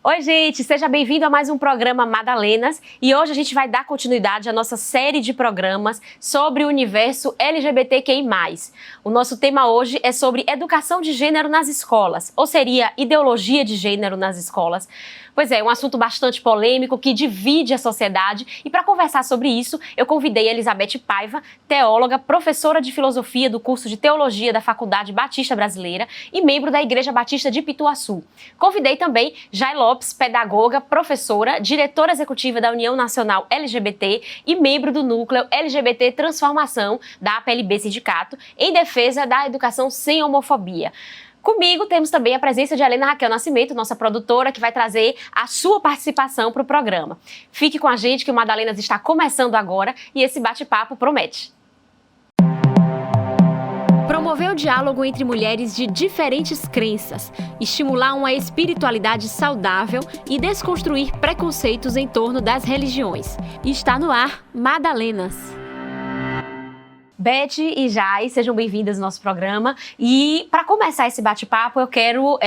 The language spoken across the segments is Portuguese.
Oi, gente, seja bem-vindo a mais um programa Madalenas e hoje a gente vai dar continuidade à nossa série de programas sobre o universo LGBTQI+. O nosso tema hoje é sobre educação de gênero nas escolas, ou seria ideologia de gênero nas escolas. Pois é, um assunto bastante polêmico que divide a sociedade e para conversar sobre isso, eu convidei Elizabeth Paiva, teóloga, professora de filosofia do curso de teologia da Faculdade Batista Brasileira e membro da Igreja Batista de Pituaçu. Convidei também Jai Lopes, pedagoga, professora, diretora executiva da União Nacional LGBT e membro do núcleo LGBT Transformação da APLB Sindicato, em defesa da educação sem homofobia. Comigo temos também a presença de Helena Raquel Nascimento, nossa produtora, que vai trazer a sua participação para o programa. Fique com a gente que o Madalenas está começando agora e esse bate-papo promete. Promover o diálogo entre mulheres de diferentes crenças, estimular uma espiritualidade saudável e desconstruir preconceitos em torno das religiões. Está no ar, Madalenas. Beth e Jai, sejam bem-vindas ao nosso programa. E para começar esse bate-papo, eu quero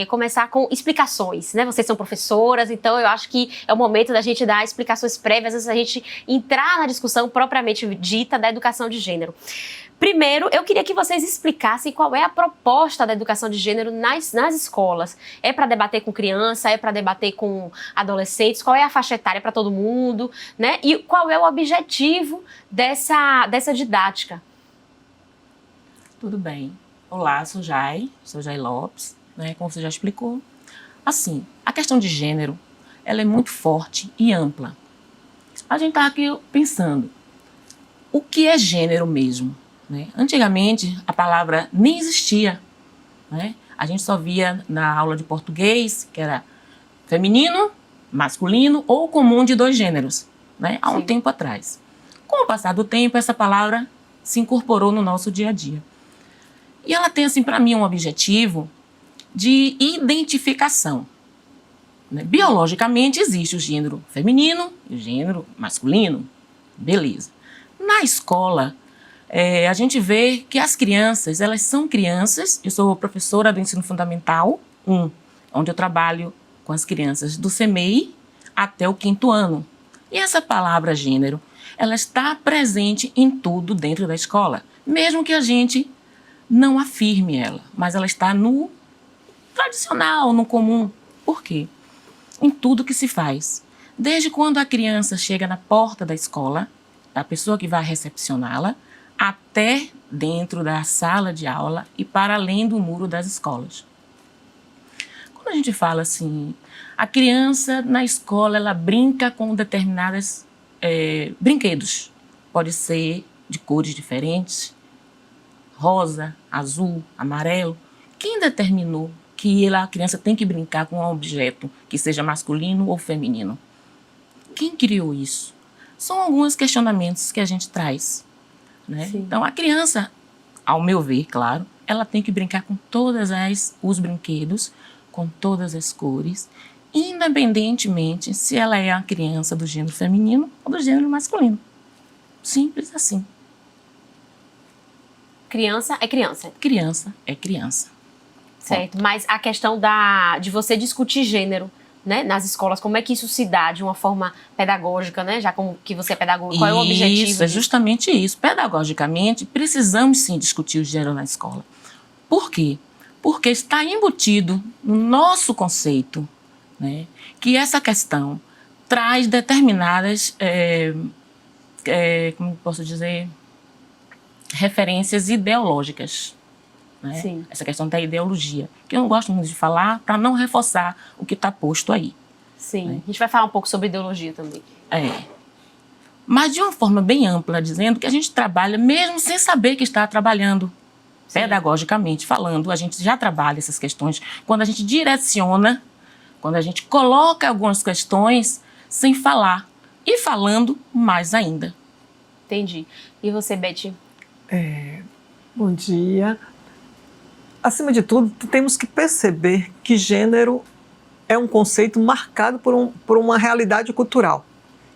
começar com explicações, né? Vocês são professoras, então eu acho que é o momento da gente dar explicações prévias antes da gente entrar na discussão propriamente dita da educação de gênero. Primeiro, eu queria que vocês explicassem qual é a proposta da educação de gênero nas escolas. É para debater com criança, é para debater com adolescentes, qual é a faixa etária para todo mundo, né? E qual é o objetivo dessa didática? Tudo bem. Olá, sou Jai Lopes, né? Como você já explicou. Assim, a questão de gênero, ela é muito forte e ampla. A gente está aqui pensando, o que é gênero mesmo? Antigamente, a palavra nem existia. Né? A gente só via na aula de português, que era feminino, masculino ou comum de dois gêneros, né? Há um tempo atrás. Com o passar do tempo, essa palavra se incorporou no nosso dia a dia. E ela tem, assim, para mim, um objetivo de identificação. Né? Biologicamente, existe o gênero feminino e o gênero masculino. Beleza. Na escola, a gente vê que as crianças, elas são crianças. Eu sou professora do ensino fundamental 1, onde eu trabalho com as crianças do CMEI até o 5º ano. E essa palavra gênero, ela está presente em tudo dentro da escola, mesmo que a gente não afirme ela, mas ela está no tradicional, no comum. Por quê? Em tudo que se faz. Desde quando a criança chega na porta da escola, a pessoa que vai recepcioná-la, até dentro da sala de aula e para além do muro das escolas. Quando a gente fala assim, a criança na escola, ela brinca com determinados brinquedos. Pode ser de cores diferentes, rosa, azul, amarelo. Quem determinou que a criança tem que brincar com um objeto que seja masculino ou feminino? Quem criou isso? São alguns questionamentos que a gente traz. Né? Então, a criança, ao meu ver, claro, ela tem que brincar com todos os brinquedos, com todas as cores, independentemente se ela é a criança do gênero feminino ou do gênero masculino. Simples assim. Criança é criança. Criança é criança. Certo, bom. Mas a questão de você discutir gênero, né, nas escolas, como é que isso se dá de uma forma pedagógica, né? Já como que você é pedagogo, qual é o objetivo? Isso, é justamente isso. Pedagogicamente, precisamos sim discutir o gênero na escola. Por quê? Porque está embutido no nosso conceito, né, que essa questão traz determinadas, como posso dizer, referências ideológicas. Né? Sim. Essa questão da ideologia, que eu não gosto muito de falar para não reforçar o que está posto aí. Sim, né? A gente vai falar um pouco sobre ideologia também. Mas de uma forma bem ampla, dizendo que a gente trabalha mesmo sem saber que está trabalhando. Sim. Pedagogicamente falando, a gente já trabalha essas questões quando a gente direciona, quando a gente coloca algumas questões sem falar e falando mais ainda. Entendi. E você, Beth? Bom dia. Acima de tudo, temos que perceber que gênero é um conceito marcado por uma realidade cultural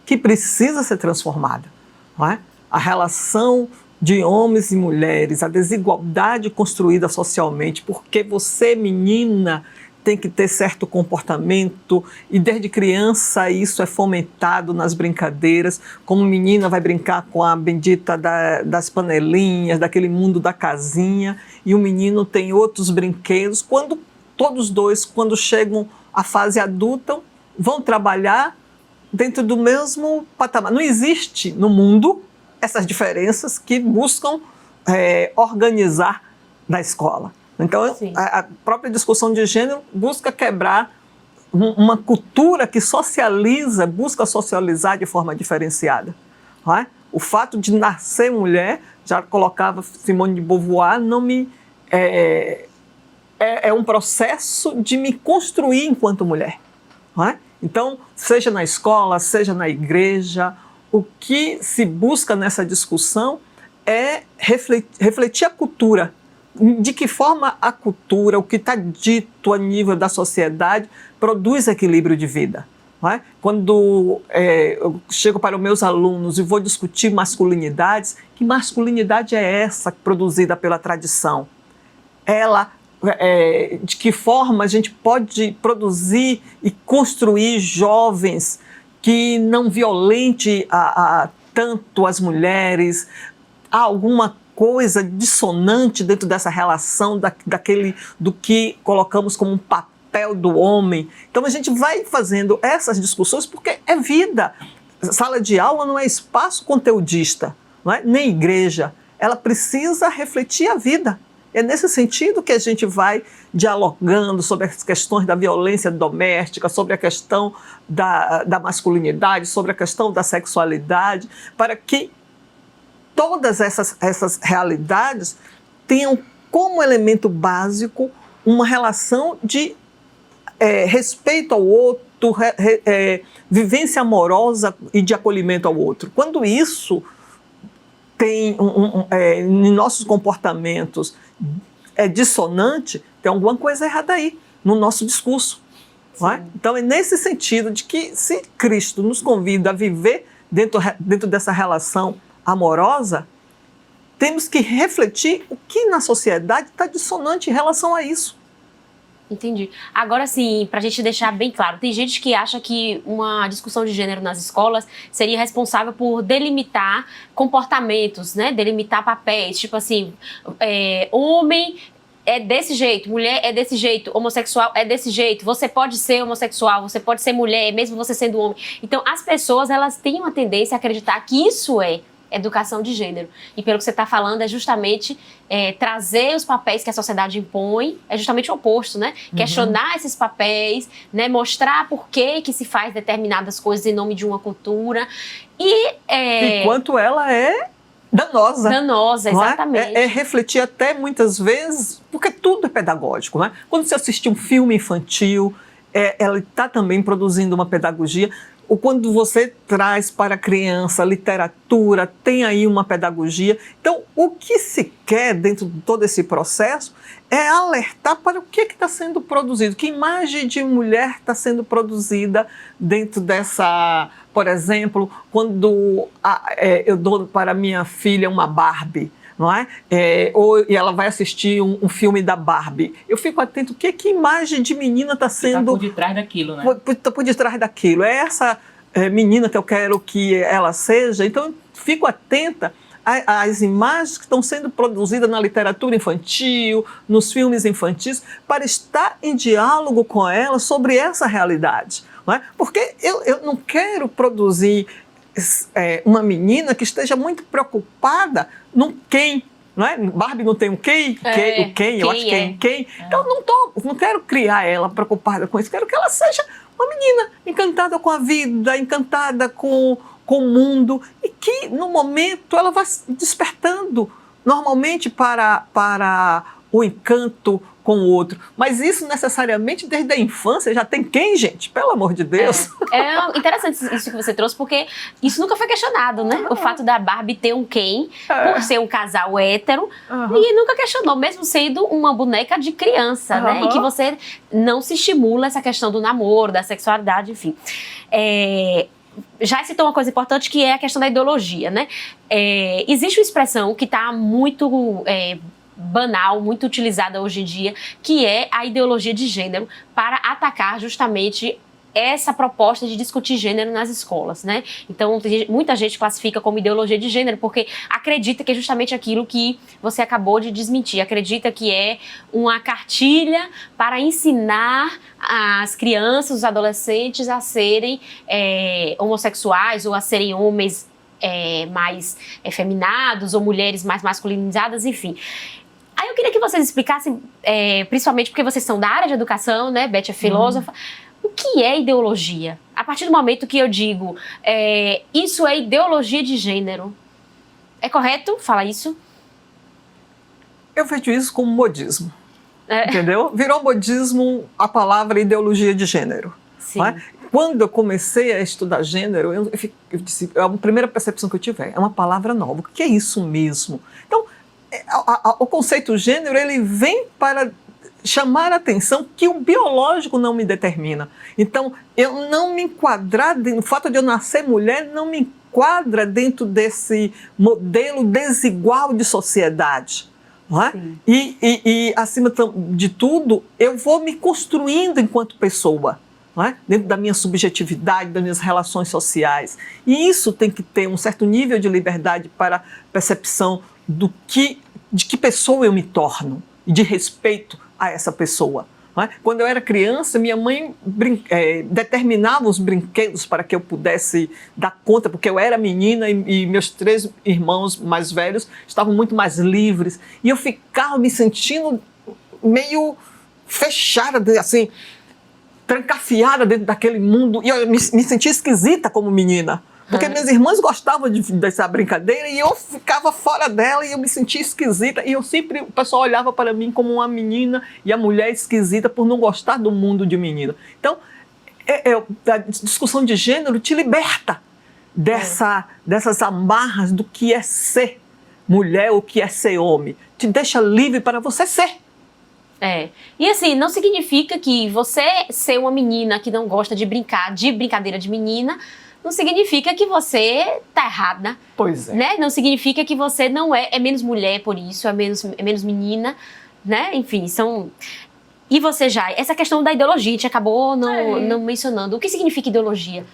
que precisa ser transformada. Não é? A relação de homens e mulheres, a desigualdade construída socialmente, porque você, menina, tem que ter certo comportamento, e desde criança isso é fomentado nas brincadeiras, como menina vai brincar com a bendita das panelinhas, daquele mundo da casinha, e o menino tem outros brinquedos. Quando todos dois, quando chegam à fase adulta, vão trabalhar dentro do mesmo patamar. Não existe no mundo essas diferenças que buscam organizar na escola. Então, a própria discussão de gênero busca quebrar uma cultura que socializa, busca socializar de forma diferenciada. Não é? O fato de nascer mulher, já colocava Simone de Beauvoir, é um processo de me construir enquanto mulher. Não é? Então, seja na escola, seja na igreja, o que se busca nessa discussão é refletir a cultura. De que forma a cultura, o que está dito a nível da sociedade, produz equilíbrio de vida. Não é? Quando eu chego para os meus alunos e vou discutir masculinidades, que masculinidade é essa produzida pela tradição? De que forma a gente pode produzir e construir jovens que não violente tanto as mulheres? Há alguma coisa dissonante dentro dessa relação do que colocamos como um papel do homem? Então a gente vai fazendo essas discussões porque é vida. Sala de aula não é espaço conteudista, não é? Nem igreja. Ela precisa refletir a vida. É nesse sentido que a gente vai dialogando sobre as questões da violência doméstica, sobre a questão da masculinidade, sobre a questão da sexualidade, para que todas essas realidades tenham como elemento básico uma relação de respeito ao outro, vivência amorosa e de acolhimento ao outro. Quando isso tem em nossos comportamentos é dissonante, tem alguma coisa errada aí no nosso discurso. Não é? Então é nesse sentido de que se Cristo nos convida a viver dentro dessa relação amorosa, temos que refletir o que na sociedade está dissonante em relação a isso. Entendi. Agora sim, para a gente deixar bem claro, tem gente que acha que uma discussão de gênero nas escolas seria responsável por delimitar comportamentos, né? Delimitar papéis, tipo assim, homem é desse jeito, mulher é desse jeito, homossexual é desse jeito, você pode ser homossexual, você pode ser mulher, mesmo você sendo homem. Então, as pessoas, elas têm uma tendência a acreditar que isso é educação de gênero. E pelo que você está falando, é justamente trazer os papéis que a sociedade impõe, é justamente o oposto, né? Uhum. Questionar esses papéis, né? Mostrar por que se faz determinadas coisas em nome de uma cultura. E quanto ela é danosa. Danosa, exatamente. É refletir até muitas vezes, porque tudo é pedagógico, né? Quando você assiste um filme infantil, ela está também produzindo uma pedagogia. Ou quando você traz para a criança literatura, tem aí uma pedagogia. Então, o que se quer dentro de todo esse processo é alertar para o que está sendo produzido, que imagem de mulher está sendo produzida dentro dessa... Por exemplo, quando eu dou para minha filha uma Barbie, não é? E ela vai assistir um filme da Barbie. Eu fico atento, que imagem de menina está sendo... Está por detrás daquilo, né? Está por detrás daquilo. É essa menina que eu quero que ela seja. Então, eu fico atenta às imagens que estão sendo produzidas na literatura infantil, nos filmes infantis, para estar em diálogo com ela sobre essa realidade. Não é? Porque eu não quero produzir uma menina que esteja muito preocupada no quem. Não é? Barbie não tem um quem? Eu acho que quem. Então, não quero criar ela preocupada com isso. Quero que ela seja uma menina encantada com a vida, encantada com o mundo, e que, no momento, ela vai despertando normalmente para o encanto com o outro. Mas isso necessariamente desde a infância já tem quem, gente? Pelo amor de Deus. É interessante isso que você trouxe, porque isso nunca foi questionado, né? O fato da Barbie ter um quem, por ser um casal hétero, ninguém nunca questionou, mesmo sendo uma boneca de criança, né? E que você não se estimula essa questão do namoro, da sexualidade, enfim. Já citou uma coisa importante, que é a questão da ideologia, né? Existe uma expressão que está muito banal, muito utilizada hoje em dia, que é a ideologia de gênero, para atacar justamente essa proposta de discutir gênero nas escolas, né? Então, muita gente classifica como ideologia de gênero porque acredita que é justamente aquilo que você acabou de desmentir, acredita que é uma cartilha para ensinar as crianças, os adolescentes a serem homossexuais ou a serem homens mais efeminados ou mulheres mais masculinizadas, enfim. Aí eu queria que vocês explicassem, principalmente porque vocês são da área de educação, né? Beth é filósofa. O que é ideologia? A partir do momento que eu digo isso é ideologia de gênero, é correto falar isso? Eu vejo isso como modismo, entendeu? Virou modismo a palavra ideologia de gênero. Sim. Não é? Quando eu comecei a estudar gênero, eu disse, a primeira percepção que eu tive é uma palavra nova. O que é isso mesmo? Então, o conceito gênero, ele vem para chamar a atenção que o biológico não me determina. Então, eu não me enquadrar, o fato de eu nascer mulher não me enquadra dentro desse modelo desigual de sociedade. Não é? E, acima de tudo, eu vou me construindo enquanto pessoa, não é? Dentro da minha subjetividade, das minhas relações sociais. E isso tem que ter um certo nível de liberdade para percepção de que pessoa eu me torno e de respeito a essa pessoa. Não é? Quando eu era criança, minha mãe determinava os brinquedos para que eu pudesse dar conta, porque eu era menina e meus 3 irmãos mais velhos estavam muito mais livres. E eu ficava me sentindo meio fechada, assim, trancafiada dentro daquele mundo. E eu me sentia esquisita como menina. Porque minhas irmãs gostavam dessa brincadeira e eu ficava fora dela e eu me sentia esquisita. E o pessoal olhava para mim como uma menina e a mulher esquisita por não gostar do mundo de menina. Então, a discussão de gênero te liberta dessas amarras do que é ser mulher ou o que é ser homem. Te deixa livre para você ser. E assim, não significa que você ser uma menina que não gosta de brincadeira de menina, não significa que você tá errada. Pois é. Né? Não significa que você não é menos mulher por isso, é menos menina, né? Enfim, são... E você já, essa questão da ideologia, a gente acabou não mencionando. O que significa ideologia?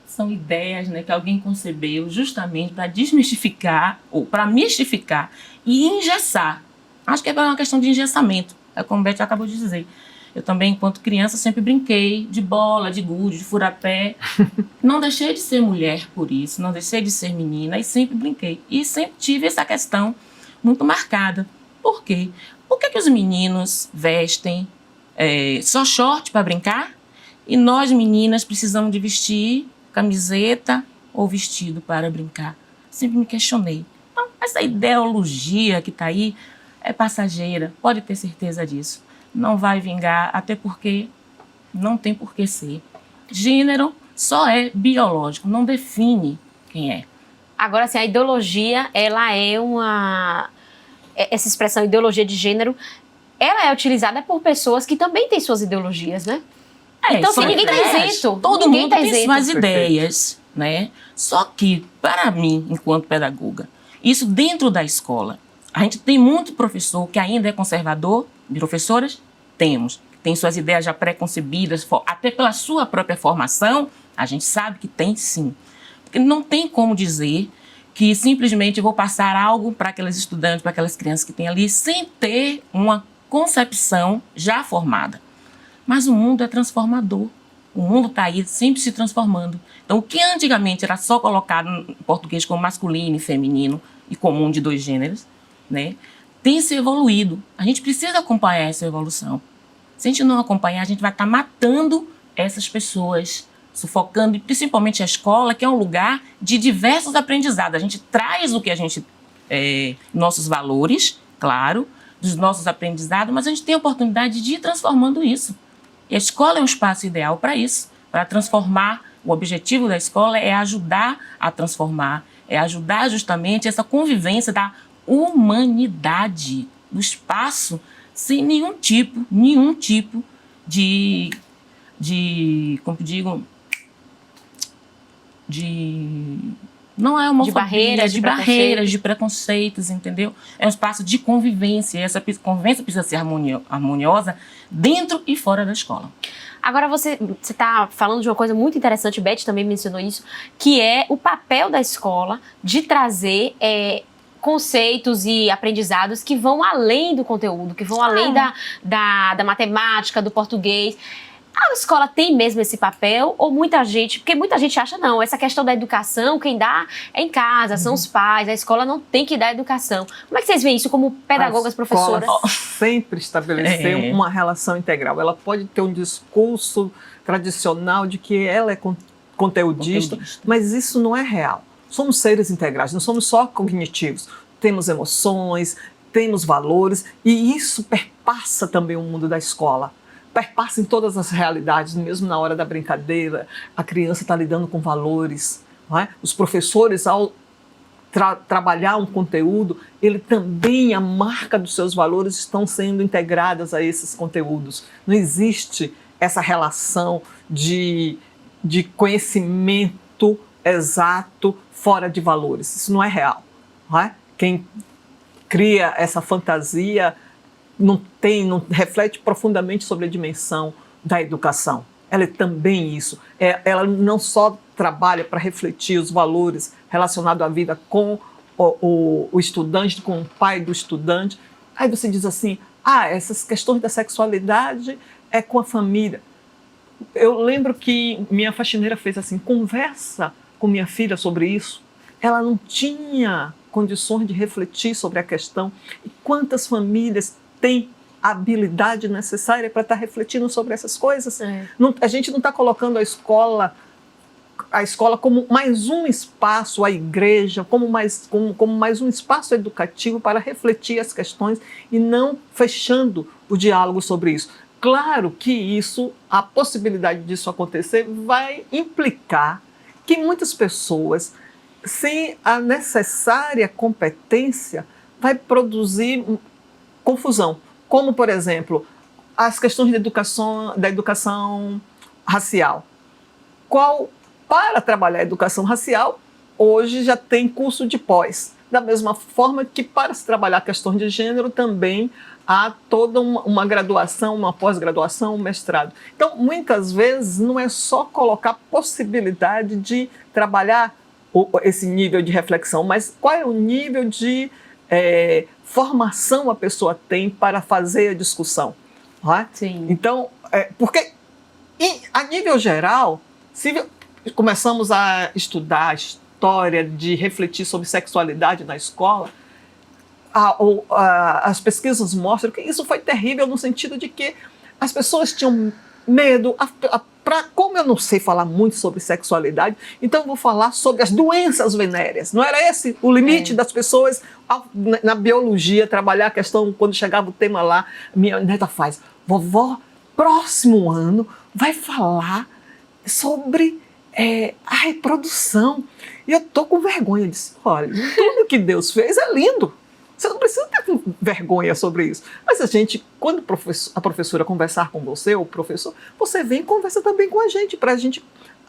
São ideias, né, que alguém concebeu justamente para desmistificar ou para mistificar e engessar. Acho que é uma questão de engessamento, como a Beth acabou de dizer. Eu também, enquanto criança, sempre brinquei de bola, de gude, de furapé. Não deixei de ser mulher por isso, não deixei de ser menina e sempre brinquei. E sempre tive essa questão muito marcada. Por quê? Por que os meninos vestem só short para brincar e nós, meninas, precisamos de vestir camiseta ou vestido para brincar? Sempre me questionei. Então, essa ideologia que está aí é passageira, pode ter certeza disso. Não vai vingar, até porque não tem por que ser. Gênero só é biológico, não define quem é. Agora, assim, a ideologia, ela essa expressão ideologia de gênero, ela é utilizada por pessoas que também têm suas ideologias, né? Então, assim, ninguém está isento. Todo mundo tem suas ideias, né? Só que, para mim, enquanto pedagoga, isso dentro da escola, a gente tem muito professor que ainda é conservador. Professoras? Temos. Tem suas ideias já pré-concebidas, até pela sua própria formação, a gente sabe que tem sim. Porque não tem como dizer que simplesmente vou passar algo para aqueles estudantes, para aquelas crianças que tem ali, sem ter uma concepção já formada. Mas o mundo é transformador. O mundo está aí sempre se transformando. Então, o que antigamente era só colocado em português como masculino e feminino e comum de 2 gêneros, né? Tem se evoluído. A gente precisa acompanhar essa evolução. Se a gente não acompanhar, a gente vai estar matando essas pessoas, sufocando, e principalmente a escola, que é um lugar de diversos aprendizados. A gente traz o que a gente... nossos valores, claro, dos nossos aprendizados, mas a gente tem a oportunidade de ir transformando isso. E a escola é um espaço ideal para isso, para transformar. O objetivo da escola é ajudar a transformar, é ajudar justamente essa convivência da humanidade no espaço, sem nenhum tipo de como digo, de Não é homofobia, de barreiras, de preconceitos, entendeu? É um espaço de convivência, e essa convivência precisa ser harmoniosa dentro e fora da escola. Agora você está falando de uma coisa muito interessante, Beth também mencionou isso, que é o papel da escola de trazer conceitos e aprendizados que vão além do conteúdo, que vão além da matemática, do português. A escola tem mesmo esse papel ou muita gente, porque muita gente acha não, essa questão da educação, quem dá é em casa, são os pais, a escola não tem que dar educação. Como é que vocês veem isso como pedagogas, professoras? A escola sempre estabelecer uma relação integral. Ela pode ter um discurso tradicional de que ela é conteudista, mas isso não é real. Somos seres integrais, não somos só cognitivos. Temos emoções, temos valores e isso perpassa também o mundo da escola. Perpassa em todas as realidades, mesmo na hora da brincadeira, a criança está lidando com valores. Não é? Os professores, ao trabalhar um conteúdo, ele também, a marca dos seus valores estão sendo integradas a esses conteúdos. Não existe essa relação de conhecimento exato fora de valores. Isso não é real. Não é? Quem cria essa fantasia não reflete profundamente sobre a dimensão da educação. Ela é também isso. Ela não só trabalha para refletir os valores relacionados à vida com o estudante, com o pai do estudante. Aí você diz assim, essas questões da sexualidade é com a família. Eu lembro que minha faxineira fez assim, conversa com minha filha sobre isso. Ela não tinha condições de refletir sobre a questão. E quantas famílias tem a habilidade necessária para estar refletindo sobre essas coisas. A gente não está colocando a escola como mais um espaço, a igreja, como mais um espaço educativo para refletir as questões e não fechando o diálogo sobre isso. Claro que a possibilidade disso acontecer vai implicar que muitas pessoas, sem a necessária competência, vai produzir confusão, como, por exemplo, as questões da educação racial. Para trabalhar a educação racial, hoje já tem curso de pós. Da mesma forma que para se trabalhar questões de gênero também há toda uma graduação, uma pós-graduação, um mestrado. Então, muitas vezes, não é só colocar possibilidade de trabalhar esse nível de reflexão, mas qual é o nível de formação a pessoa tem para fazer a discussão. Não é? Sim. Então, porque a nível geral, se começamos a estudar a história de refletir sobre sexualidade na escola, as pesquisas mostram que isso foi terrível no sentido de que as pessoas tinham medo. Como eu não sei falar muito sobre sexualidade, então eu vou falar sobre as doenças venéreas. Não era esse o limite das pessoas na biologia, trabalhar a questão, quando chegava o tema lá, minha neta faz, vovó, próximo ano vai falar sobre a reprodução. E eu tô com vergonha disso. Olha, tudo que Deus fez é lindo. Você não precisa ter vergonha sobre isso. Mas quando a professora conversar com você, ou o professor, você vem e conversa também com a gente, para a gente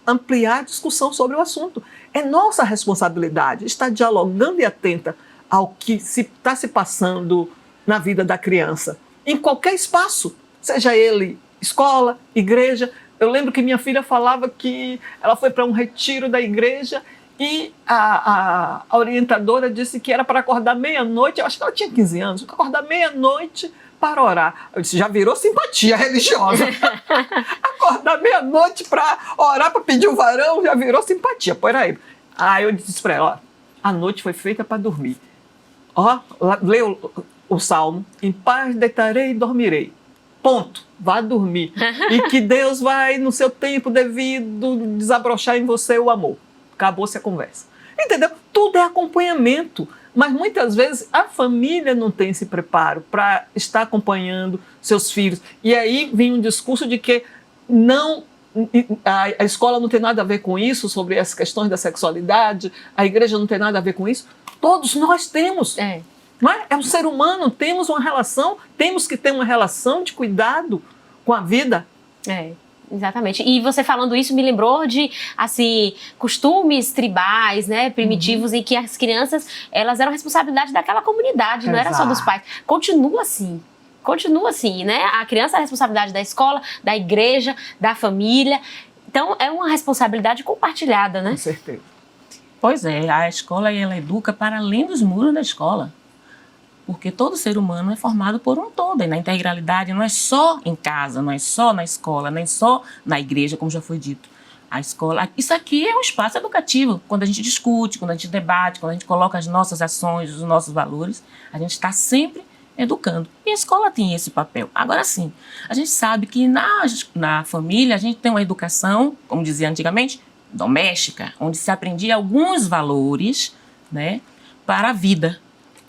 ampliar a discussão sobre o assunto. É nossa responsabilidade estar dialogando e atenta ao que está se passando na vida da criança. Em qualquer espaço, seja ele escola, igreja. Eu lembro que minha filha falava que ela foi para um retiro da igreja e a orientadora disse que era para acordar meia-noite, eu acho que ela tinha 15 anos, acordar meia-noite para orar. Eu disse, já virou simpatia religiosa. Acordar meia-noite para orar, para pedir o varão, já virou simpatia. Peraí. Aí eu disse para ela, a noite foi feita para dormir. Lê o salmo, em paz deitarei e dormirei. Ponto. Vá dormir. E que Deus vai, no seu tempo devido, desabrochar em você o amor. Acabou-se a conversa. Entendeu? Tudo é acompanhamento. Mas muitas vezes a família não tem esse preparo para estar acompanhando seus filhos. E aí vem um discurso de que a escola não tem nada a ver com isso, sobre as questões da sexualidade, a igreja não tem nada a ver com isso. Todos nós temos. Não é? É um ser humano, temos uma relação, temos que ter uma relação de cuidado com a vida. Exatamente. E você falando isso me lembrou de, assim, costumes tribais, né, primitivos, em que as crianças, elas eram responsabilidade daquela comunidade, não era só dos pais. Continua assim, né? A criança é a responsabilidade da escola, da igreja, da família. Então, é uma responsabilidade compartilhada, né? Com certeza. Pois é, a escola ela educa para além dos muros da escola. Porque todo ser humano é formado por um todo, e na integralidade não é só em casa, não é só na escola, nem só na igreja, como já foi dito. A escola, isso aqui é um espaço educativo. Quando a gente discute, quando a gente debate, quando a gente coloca as nossas ações, os nossos valores, a gente está sempre educando. E a escola tem esse papel. Agora sim, a gente sabe que na família a gente tem uma educação, como dizia antigamente, doméstica, onde se aprendia alguns valores, né, para a vida.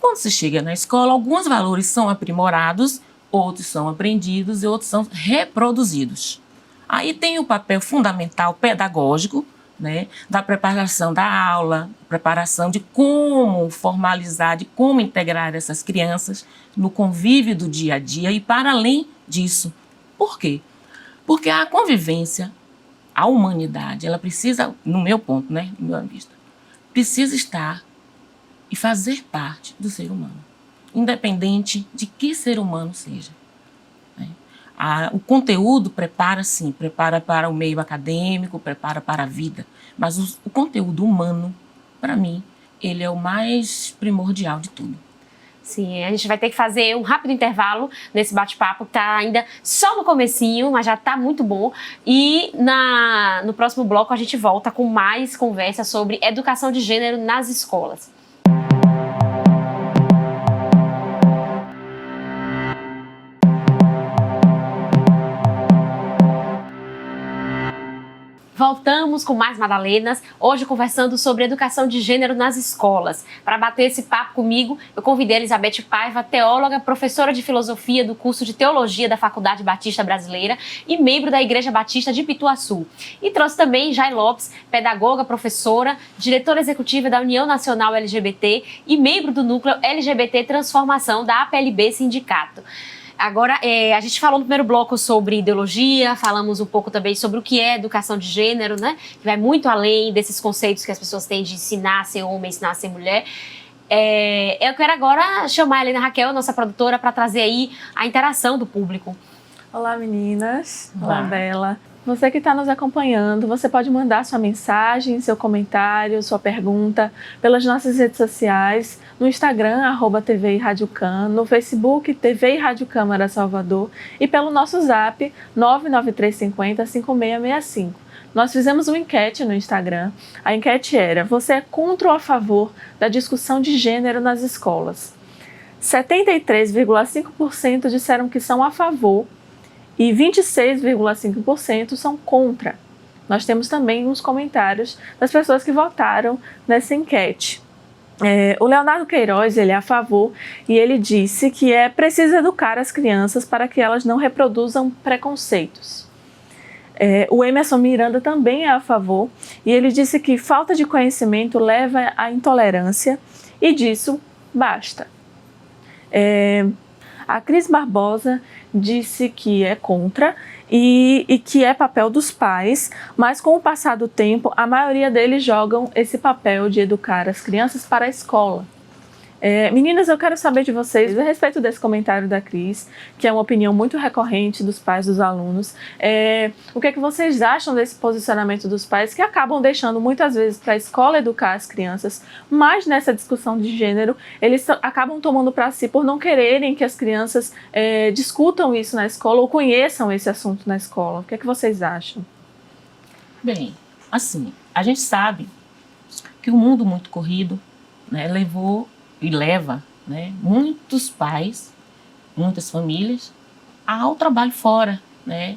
Quando se chega na escola, alguns valores são aprimorados, outros são aprendidos e outros são reproduzidos. Aí tem o papel fundamental pedagógico, né, da preparação da aula, preparação de como formalizar, de como integrar essas crianças no convívio do dia a dia e para além disso. Por quê? Porque a convivência, a humanidade, ela precisa, no meu ponto, né, no meu vista, precisa estar e fazer parte do ser humano, independente de que ser humano seja. Né? O conteúdo prepara, sim, prepara para o meio acadêmico, prepara para a vida, mas o conteúdo humano, para mim, ele é o mais primordial de tudo. Sim, a gente vai ter que fazer um rápido intervalo nesse bate-papo, que está ainda só no comecinho, mas já está muito bom. E no próximo bloco a gente volta com mais conversa sobre educação de gênero nas escolas. Voltamos com mais Madalenas, hoje conversando sobre educação de gênero nas escolas. Para bater esse papo comigo, eu convidei a Elizabeth Paiva, teóloga, professora de filosofia do curso de teologia da Faculdade Batista Brasileira e membro da Igreja Batista de Pituaçu. E trouxe também Jai Lopes, pedagoga, professora, diretora executiva da União Nacional LGBT e membro do núcleo LGBT Transformação da APLB Sindicato. Agora, a gente falou no primeiro bloco sobre ideologia, falamos um pouco também sobre o que é educação de gênero, né? Que vai muito além desses conceitos que as pessoas têm de ensinar a ser homem, ensinar a ser mulher. Eu quero agora chamar a Helena Raquel, nossa produtora, para trazer aí a interação do público. Olá, meninas. Olá, Bela. Você que está nos acompanhando, você pode mandar sua mensagem, seu comentário, sua pergunta pelas nossas redes sociais, no Instagram, @TV e Rádio Can, no Facebook, TV e Rádio Câmara Salvador e pelo nosso Zap, 99350-5665. Nós fizemos uma enquete no Instagram. A enquete era: você é contra ou a favor da discussão de gênero nas escolas? 73,5% disseram que são a favor e 26,5% são contra. Nós temos também uns comentários das pessoas que votaram nessa enquete. O Leonardo Queiroz, ele é a favor e ele disse que é preciso educar as crianças para que elas não reproduzam preconceitos. O Emerson Miranda também é a favor e ele disse que falta de conhecimento leva à intolerância e disso basta. A Cris Barbosa disse que é contra e que é papel dos pais, mas com o passar do tempo, a maioria deles jogam esse papel de educar as crianças para a escola. Meninas, eu quero saber de vocês a respeito desse comentário da Cris, que é uma opinião muito recorrente dos pais dos alunos. O que é que vocês acham desse posicionamento dos pais que acabam deixando muitas vezes para a escola educar as crianças, mas nessa discussão de gênero eles acabam tomando para si por não quererem que as crianças discutam isso na escola ou conheçam esse assunto na escola? O que é que vocês acham? Bem, assim, a gente sabe que o mundo muito corrido, né, levou e leva, né, muitos pais, muitas famílias ao trabalho fora, né?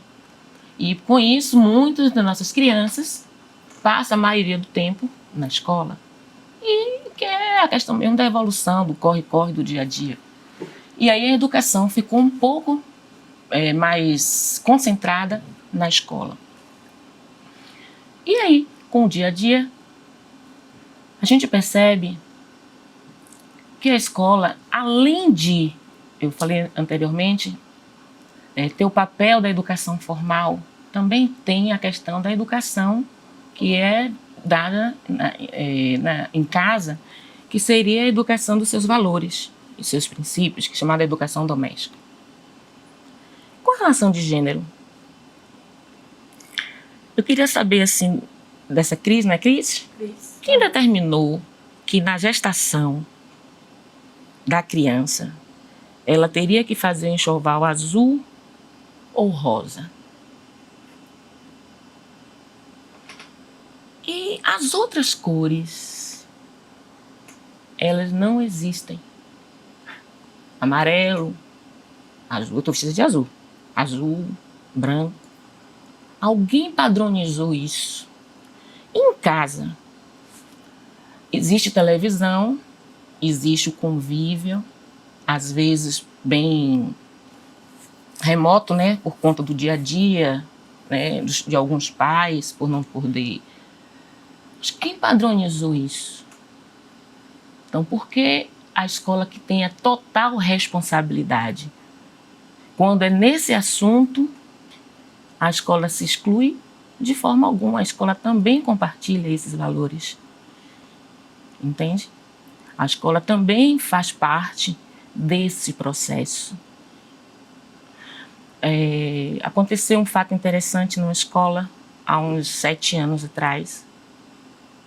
E com isso, muitas das nossas crianças passam a maioria do tempo na escola. E que é a questão mesmo da evolução, do corre-corre do dia a dia. E aí a educação ficou um pouco mais concentrada na escola. E aí, com o dia a dia, a gente percebe que a escola, além de, eu falei anteriormente, ter o papel da educação formal, também tem a questão da educação que é dada em casa, que seria a educação dos seus valores e seus princípios, que é chamada educação doméstica. Com relação de gênero, eu queria saber, assim, dessa Cris, não é Cris? Cris. Quem determinou que na gestação da criança ela teria que fazer enxoval azul ou rosa? E as outras cores, elas não existem. Amarelo, azul, eu estou vestida de azul. Azul, branco. Alguém padronizou isso. Em casa, existe televisão, existe o convívio, às vezes bem remoto, né, por conta do dia a dia, né, de alguns pais, por não poder. Mas quem padronizou isso? Então, por que a escola que tem a total responsabilidade? Quando é nesse assunto, a escola se exclui? De forma alguma, a escola também compartilha esses valores. Entende? A escola também faz parte desse processo. Aconteceu um fato interessante numa escola, há uns 7 anos atrás,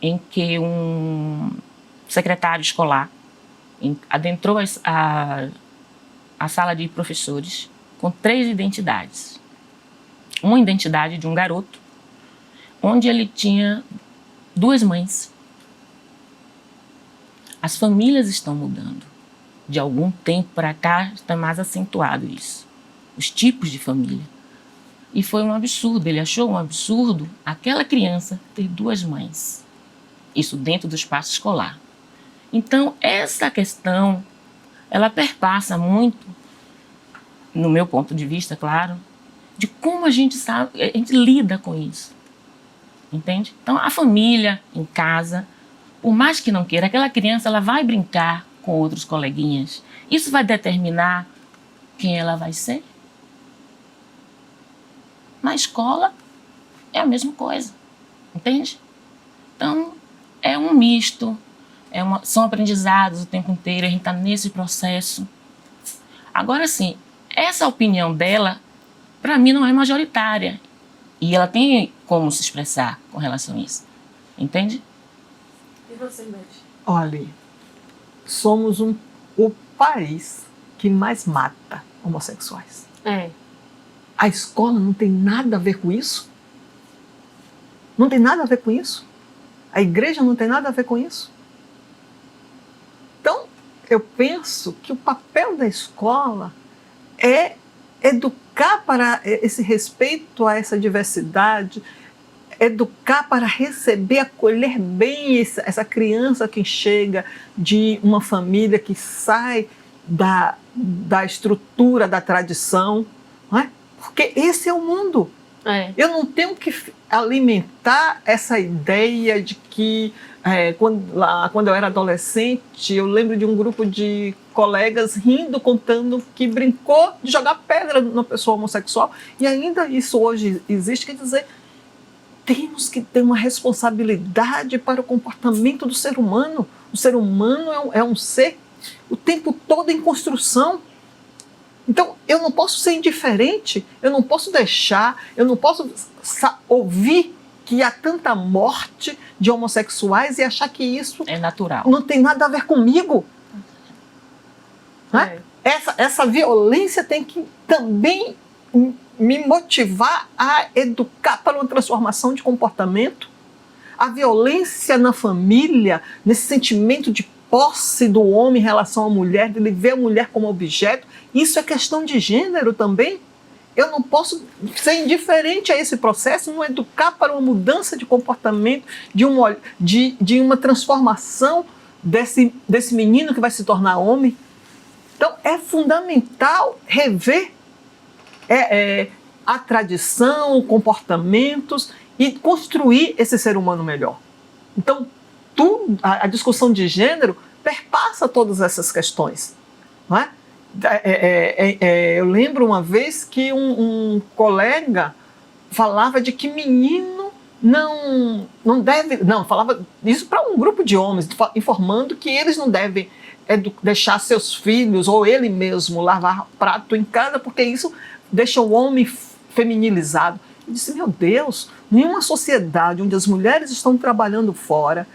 em que um secretário escolar adentrou a sala de professores com 3 identidades. Uma identidade de um garoto, onde ele tinha 2 mães. As famílias estão mudando. De algum tempo para cá está mais acentuado isso. Os tipos de família. E foi um absurdo, ele achou um absurdo aquela criança ter 2 mães. Isso dentro do espaço escolar. Então, essa questão, ela perpassa muito, no meu ponto de vista, claro, de como a gente lida com isso. Entende? Então, a família, em casa, por mais que não queira, aquela criança ela vai brincar com outros coleguinhas. Isso vai determinar quem ela vai ser. Na escola, é a mesma coisa. Entende? Então, é um misto, são aprendizados o tempo inteiro, a gente está nesse processo. Agora, sim, essa opinião dela, para mim, não é majoritária. E ela tem como se expressar com relação a isso. Entende? E você, Beth? Olha, somos o país que mais mata homossexuais. A escola não tem nada a ver com isso? Não tem nada a ver com isso? A igreja não tem nada a ver com isso? Então, eu penso que o papel da escola é educar para esse respeito a essa diversidade, educar para receber, acolher bem essa criança que chega de uma família que sai da estrutura da tradição, não é? Porque esse é o mundo. Eu não tenho que alimentar essa ideia de que quando eu era adolescente, eu lembro de um grupo de colegas rindo, contando que brincou de jogar pedra numa pessoa homossexual, e ainda isso hoje existe. Quer dizer, temos que ter uma responsabilidade para o comportamento do ser humano. O ser humano é um ser o tempo todo em construção. Então, eu não posso ser indiferente, eu não posso deixar, eu não posso ouvir que há tanta morte de homossexuais e achar que isso é natural. Não tem nada a ver comigo. Né? Essa violência tem que também me motivar a educar para uma transformação de comportamento. A violência na família, nesse sentimento de posse do homem em relação à mulher, de ele ver a mulher como objeto, isso é questão de gênero também. Eu não posso ser indiferente a esse processo, não educar para uma mudança de comportamento, de uma transformação desse menino que vai se tornar homem. Então, é fundamental rever a tradição, comportamentos e construir esse ser humano melhor. Então, a discussão de gênero perpassa todas essas questões. Não é? Eu lembro uma vez que um colega falava de que menino não deve, não, falava isso para um grupo de homens, informando que eles não devem deixar seus filhos ou ele mesmo lavar prato em casa, porque isso deixa o homem feminilizado. Eu disse, meu Deus, em uma sociedade onde as mulheres estão trabalhando fora,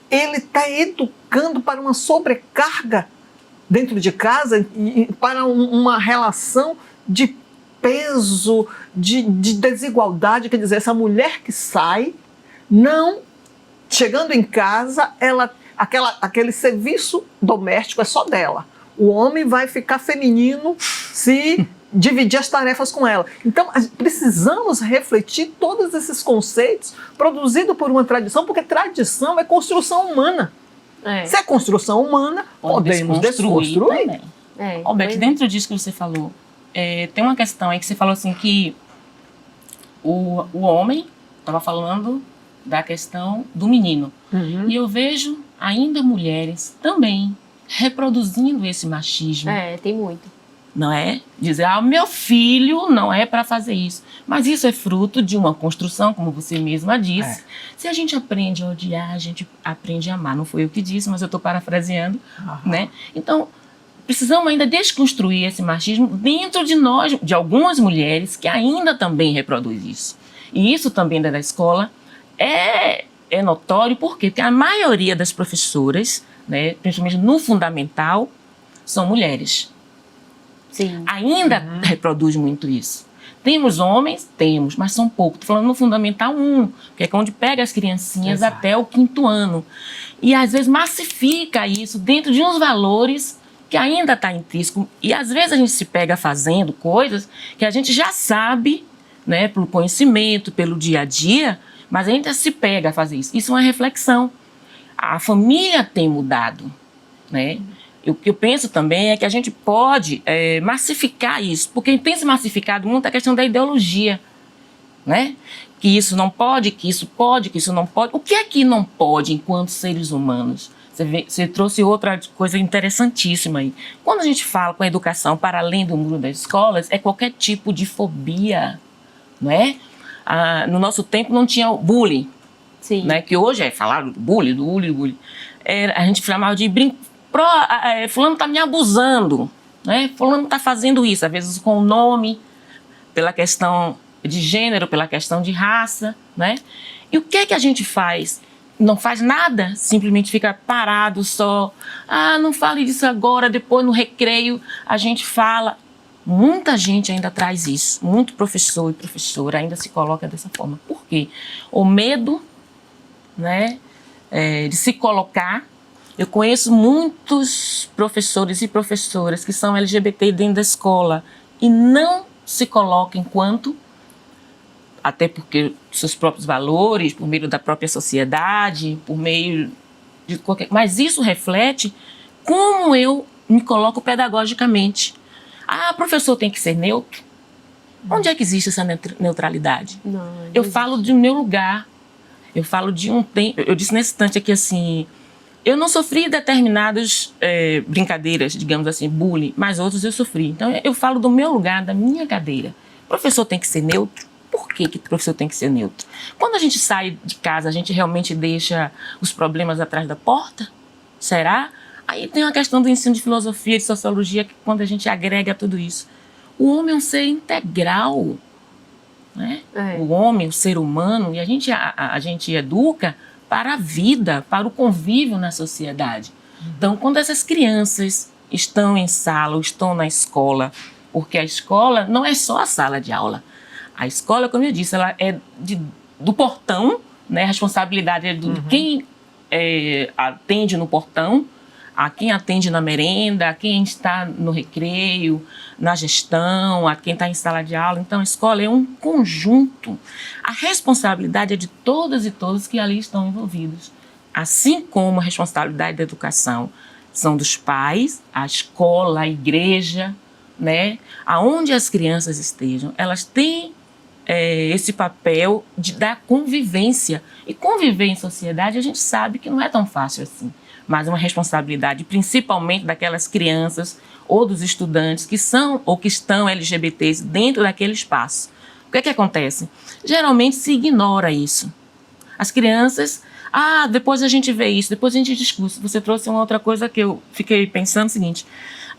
ele está educando para uma sobrecarga dentro de casa e para uma relação de peso, de desigualdade. Quer dizer, essa mulher que sai, não chegando em casa, aquele serviço doméstico é só dela. O homem vai ficar feminino se dividir as tarefas com ela. Então, precisamos refletir todos esses conceitos produzidos por uma tradição, porque tradição é construção humana. Se é construção humana, podemos desconstruir. Também. Beck, dentro disso que você falou, tem uma questão aí que você falou assim que o homem estava falando da questão do menino. Uhum. E eu vejo ainda mulheres também reproduzindo esse machismo. Tem muito. Não é? Dizer, meu filho não é para fazer isso. Mas isso é fruto de uma construção, como você mesma disse. Se a gente aprende a odiar, a gente aprende a amar. Não foi eu que disse, mas eu estou parafraseando. Né? Então, precisamos ainda desconstruir esse machismo dentro de nós, de algumas mulheres que ainda também reproduzem isso. E isso também da escola é notório, por quê? Porque a maioria das professoras, né, principalmente no fundamental, são mulheres. Sim. Ainda reproduz muito isso. Temos homens? Temos, mas são poucos. Estou falando no Fundamental 1, que é onde pega as criancinhas até o 5º ano. E às vezes massifica isso dentro de uns valores que ainda está intrínseco. E às vezes a gente se pega fazendo coisas que a gente já sabe, né, pelo conhecimento, pelo dia a dia, mas a gente se pega a fazer isso. Isso é uma reflexão. A família tem mudado, né? O que eu penso também é que a gente pode massificar isso, porque tem se massificado muito a questão da ideologia, né? Que isso não pode, que isso pode, que isso não pode. O que é que não pode enquanto seres humanos? Você trouxe outra coisa interessantíssima aí. Quando a gente fala com a educação para além do muro das escolas, é qualquer tipo de fobia, não é? No nosso tempo não tinha o bullying, Sim. Né? Que hoje é falar do bullying. A gente chamava de fulano está me abusando, né? Fulano está fazendo isso, às vezes com o nome, pela questão de gênero, pela questão de raça, né? E o que é que a gente faz? Não faz nada, simplesmente fica parado só. Não fale disso agora, depois no recreio a gente fala. Muita gente ainda traz isso, muito professor e professora ainda se coloca dessa forma. Por quê? O medo, né, de se colocar. Eu conheço muitos professores e professoras que são LGBT dentro da escola e não se colocam enquanto, até porque seus próprios valores, por meio da própria sociedade, por meio de qualquer... Mas isso reflete como eu me coloco pedagogicamente. Professor tem que ser neutro? Onde é que existe essa neutralidade? Não eu falo do meu lugar. Eu falo de um tempo... Eu disse nesse instante aqui assim... Eu não sofri determinadas brincadeiras, digamos assim, bullying, mas outros eu sofri. Então, eu falo do meu lugar, da minha cadeira. O professor tem que ser neutro? Por que o professor tem que ser neutro? Quando a gente sai de casa, a gente realmente deixa os problemas atrás da porta? Será? Aí tem uma questão do ensino de filosofia, de sociologia, que quando a gente agrega tudo isso. O homem é um ser integral, né? O homem, o ser humano, e a gente educa para a vida, para o convívio na sociedade. Então, quando essas crianças estão em sala ou estão na escola, porque a escola não é só a sala de aula. A escola, como eu disse, ela é do portão, né? A responsabilidade é de quem atende no portão, a quem atende na merenda, a quem está no recreio, na gestão, a quem está em sala de aula. Então, a escola é um conjunto. A responsabilidade é de todas e todos que ali estão envolvidos. Assim como a responsabilidade da educação são dos pais, a escola, a igreja, né? Aonde as crianças estejam, elas têm esse papel da convivência. E conviver em sociedade, a gente sabe que não é tão fácil assim. Mas uma responsabilidade principalmente daquelas crianças ou dos estudantes que são ou que estão LGBTs dentro daquele espaço. que é que acontece? Geralmente se ignora isso. As crianças, depois a gente vê isso, depois a gente discute. Você trouxe uma outra coisa que eu fiquei pensando, o seguinte,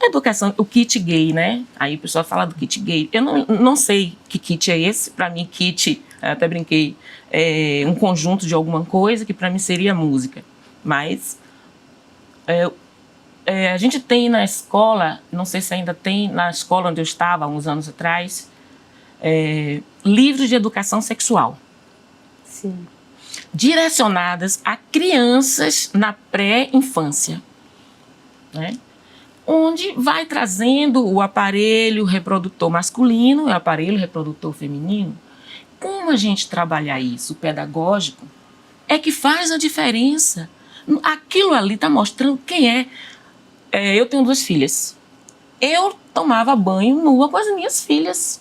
a educação, o kit gay, né? Aí o pessoal fala do kit gay. Eu não sei que kit é esse. Para mim, kit, até brinquei, é um conjunto de alguma coisa que para mim seria música. Mas a gente tem na escola, não sei se ainda tem, na escola onde eu estava há uns anos atrás, livros de educação sexual. Sim. Direcionadas a crianças na pré-infância, né? Onde vai trazendo o aparelho reprodutor masculino e o aparelho reprodutor feminino. Como a gente trabalhar isso, o pedagógico, é que faz a diferença. Aquilo ali está mostrando quem é. Eu tenho 2 filhas. Eu tomava banho nua com as minhas filhas,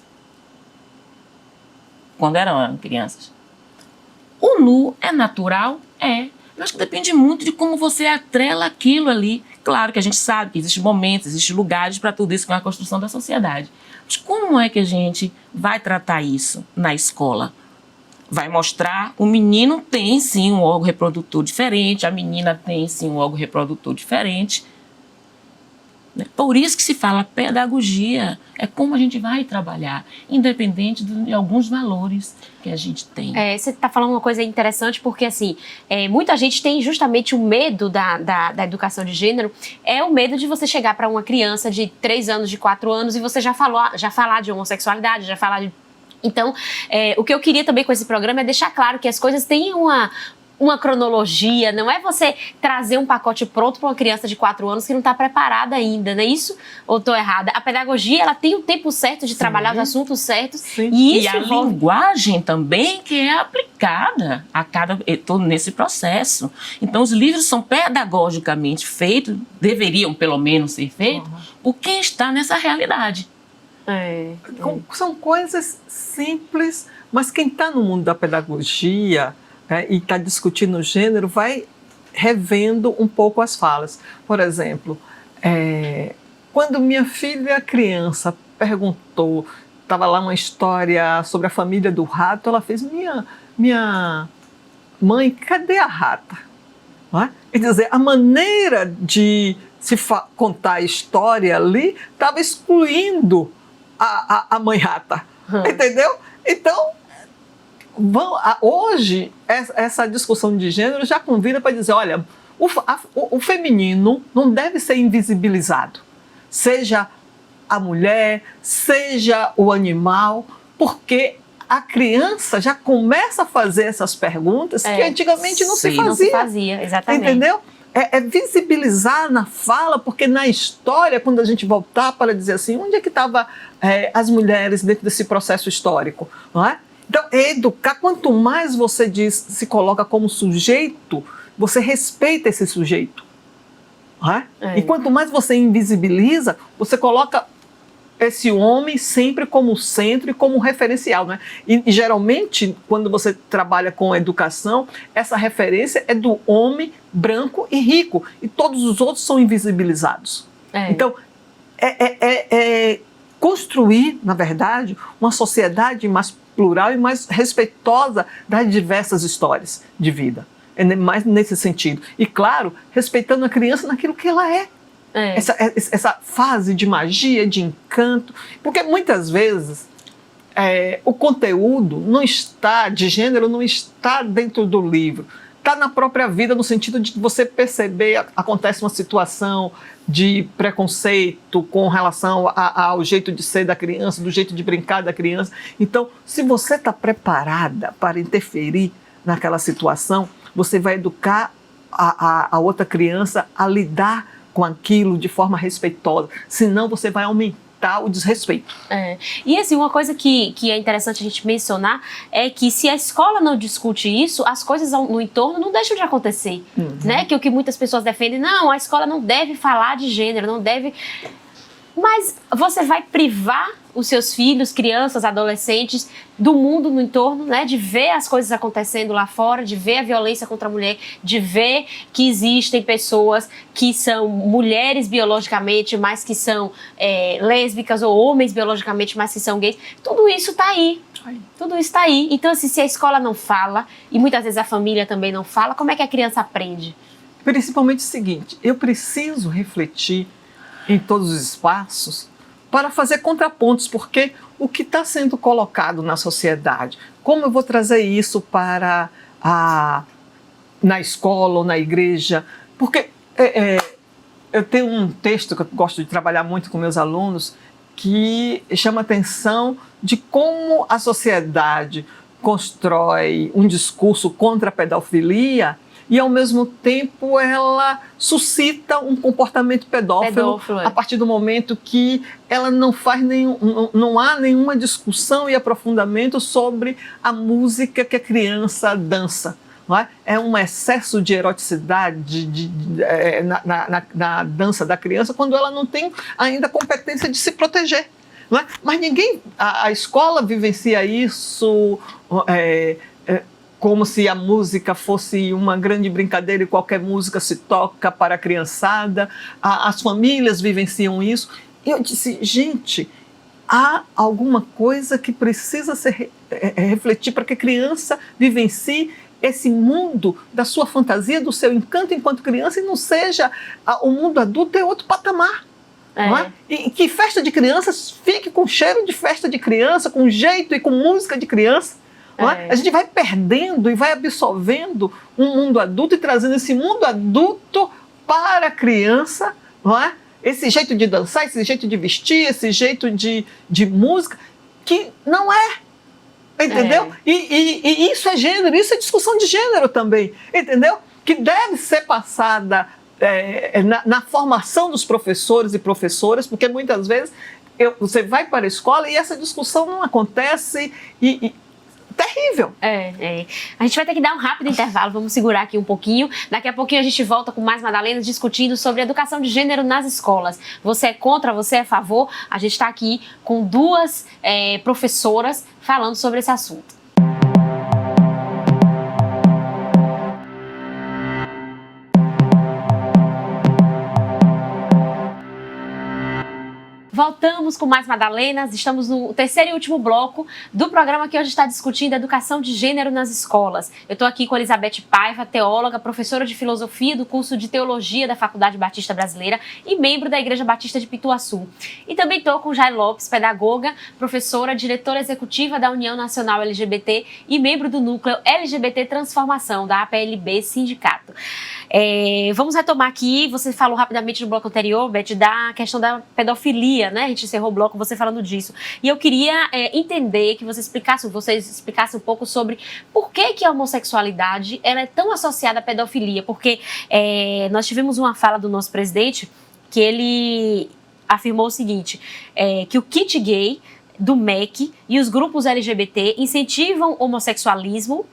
quando eram crianças. O nu é natural? É. Eu acho que depende muito de como você atrela aquilo ali. Claro que a gente sabe que existem momentos, existem lugares para tudo isso, que é a construção da sociedade. Mas como é que a gente vai tratar isso na escola? Vai mostrar, o menino tem sim um órgão reprodutor diferente, a menina tem sim um órgão reprodutor diferente. Por isso que se fala pedagogia, é como a gente vai trabalhar, independente de alguns valores que a gente tem. Você está falando uma coisa interessante, porque assim, muita gente tem justamente o medo da educação de gênero, é o medo de você chegar para uma criança de 3 anos, de 4 anos, e você já falar de homossexualidade, já falar de... Então, o que eu queria também com esse programa é deixar claro que as coisas têm uma cronologia, não é você trazer um pacote pronto para uma criança de 4 anos que não está preparada ainda, não é isso? Ou estou errada? A pedagogia, ela tem o tempo certo de trabalhar os assuntos certos. Sim. E isso a linguagem também que é aplicada todo nesse processo. Então, os livros são pedagogicamente feitos, deveriam pelo menos ser feitos, por quem está nessa realidade. São coisas simples, mas quem está no mundo da pedagogia... e está discutindo o gênero, vai revendo um pouco as falas. Por exemplo, quando minha filha criança perguntou, estava lá uma história sobre a família do rato, ela fez, minha mãe, cadê a rata? Não é? Quer dizer, a maneira de se contar a história ali estava excluindo a mãe rata, entendeu? Então, hoje, essa discussão de gênero já convida para dizer, olha, o feminino não deve ser invisibilizado, seja a mulher, seja o animal, porque a criança já começa a fazer essas perguntas que antigamente não se fazia. Não se fazia, exatamente. Entendeu? É visibilizar na fala, porque na história, quando a gente voltar para dizer assim, onde é que estavam as mulheres dentro desse processo histórico, não é? Então, educar, quanto mais você se coloca como sujeito, você respeita esse sujeito. Não é? E quanto mais você invisibiliza, você coloca esse homem sempre como centro e como referencial. Né? E geralmente, quando você trabalha com educação, essa referência é do homem branco e rico. E todos os outros são invisibilizados. Então, construir, na verdade, uma sociedade mais plural e mais respeitosa das diversas histórias de vida. Mais nesse sentido. E, claro, respeitando a criança naquilo que ela é. Essa fase de magia, de encanto. Porque muitas vezes o conteúdo de gênero não está dentro do livro. Está na própria vida, no sentido de você perceber, acontece uma situação de preconceito com relação ao jeito de ser da criança, do jeito de brincar da criança. Então, se você está preparada para interferir naquela situação, você vai educar a outra criança a lidar com aquilo de forma respeitosa. Senão, você vai aumentar o desrespeito. E assim, uma coisa que é interessante a gente mencionar é que se a escola não discute isso, as coisas no entorno não deixam de acontecer. Né? Que o que muitas pessoas defendem, não, a escola não deve falar de gênero, não deve... Mas você vai privar os seus filhos, crianças, adolescentes, do mundo no entorno, né? De ver as coisas acontecendo lá fora, de ver a violência contra a mulher, de ver que existem pessoas que são mulheres biologicamente, mas que são lésbicas, ou homens biologicamente, mas que são gays. Tudo isso está aí. aí. Tudo isso está aí. Então, assim, se a escola não fala, e muitas vezes a família também não fala, como é que a criança aprende? Principalmente o seguinte, eu preciso refletir em todos os espaços para fazer contrapontos, porque o que está sendo colocado na sociedade, como eu vou trazer isso para na escola ou na igreja? Porque eu tenho um texto que eu gosto de trabalhar muito com meus alunos, que chama atenção de como a sociedade constrói um discurso contra a pedofilia e, ao mesmo tempo, ela suscita um comportamento pedófilo a partir do momento que ela não há nenhuma discussão e aprofundamento sobre a música que a criança dança. Não é? É um excesso de eroticidade na dança da criança quando ela não tem ainda competência de se proteger. Não é? Mas a escola vivencia isso como se a música fosse uma grande brincadeira e qualquer música se toca para a criançada. As famílias vivenciam isso. E eu disse, gente, há alguma coisa que precisa ser refletir para que a criança vivencie esse mundo da sua fantasia, do seu encanto enquanto criança, e não seja o mundo adulto é outro patamar. Não é? E que festa de crianças fique com cheiro de festa de criança, com jeito e com música de criança. Não é? A gente vai perdendo e vai absorvendo um mundo adulto e trazendo esse mundo adulto para a criança. Não é? Esse jeito de dançar, esse jeito de vestir, esse jeito de música, que não é. Entendeu? E isso é gênero, isso é discussão de gênero também, entendeu? Que deve ser passada na formação dos professores e professoras, porque muitas vezes você vai para a escola e essa discussão não acontece terrível. A gente vai ter que dar um rápido intervalo, vamos segurar aqui um pouquinho. Daqui a pouquinho a gente volta com mais Madalenas discutindo sobre educação de gênero nas escolas. Você é contra, você é a favor? A gente está aqui com duas professoras falando sobre esse assunto. Voltamos com mais Madalenas, estamos no terceiro e último bloco do programa que hoje está discutindo educação de gênero nas escolas. Eu estou aqui com Elizabeth Paiva, teóloga, professora de filosofia do curso de teologia da Faculdade Batista Brasileira e membro da Igreja Batista de Pituaçu. E também estou com Jai Lopes, pedagoga, professora, diretora executiva da União Nacional LGBT e membro do núcleo LGBT Transformação, da APLB Sindicato. Vamos retomar aqui, você falou rapidamente no bloco anterior, Beth, da questão da pedofilia, né? A gente encerrou o bloco você falando disso. E eu queria entender que vocês explicassem um pouco sobre por que a homossexualidade ela é tão associada à pedofilia. Porque nós tivemos uma fala do nosso presidente que ele afirmou o seguinte, que o kit gay do MEC e os grupos LGBT incentivam o homossexualismo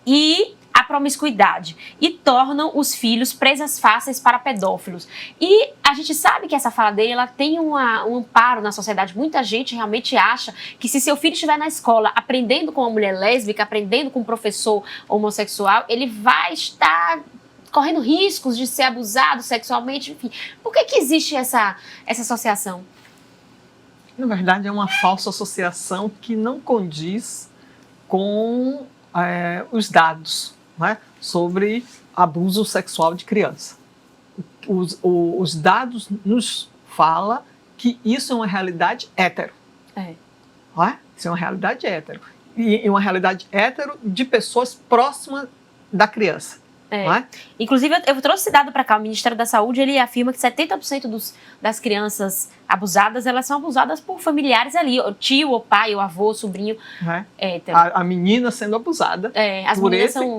e a promiscuidade e tornam os filhos presas fáceis para pedófilos. E a gente sabe que essa fala dele ela tem um amparo na sociedade. Muita gente realmente acha que se seu filho estiver na escola aprendendo com uma mulher lésbica, aprendendo com um professor homossexual, ele vai estar correndo riscos de ser abusado sexualmente, enfim. Por que existe essa associação? Na verdade, é uma falsa associação que não condiz com os dados, né, sobre abuso sexual de criança. Os dados nos falam que isso é uma realidade hétero. Isso é uma realidade hétero. E uma realidade hétero de pessoas próximas da criança. Inclusive, eu trouxe esse dado para cá. O Ministério da Saúde ele afirma que 70% das crianças abusadas, elas são abusadas por familiares ali, o tio, o pai, o avô, o sobrinho. A menina sendo abusada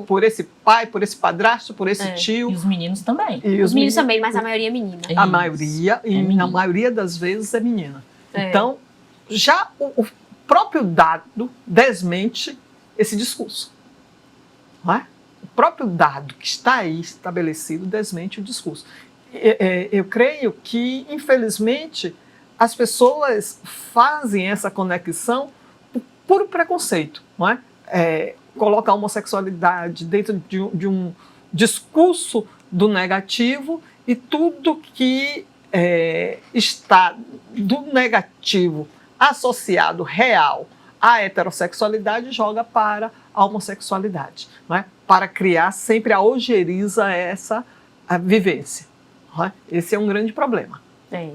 por esse pai, por esse padrasto, por esse tio. E os meninos também. Os meninos também, mas a maioria é menina. A maioria, na maioria das vezes é menina. Então, já o próprio dado desmente esse discurso. O próprio dado que está aí estabelecido desmente o discurso. Eu creio que, infelizmente, as pessoas fazem essa conexão por puro preconceito. Coloca a homossexualidade dentro de um discurso do negativo e tudo que está do negativo associado real a heterossexualidade joga para a homossexualidade, não é? Para criar sempre a ojeriza a vivência. Não é? Esse é um grande problema.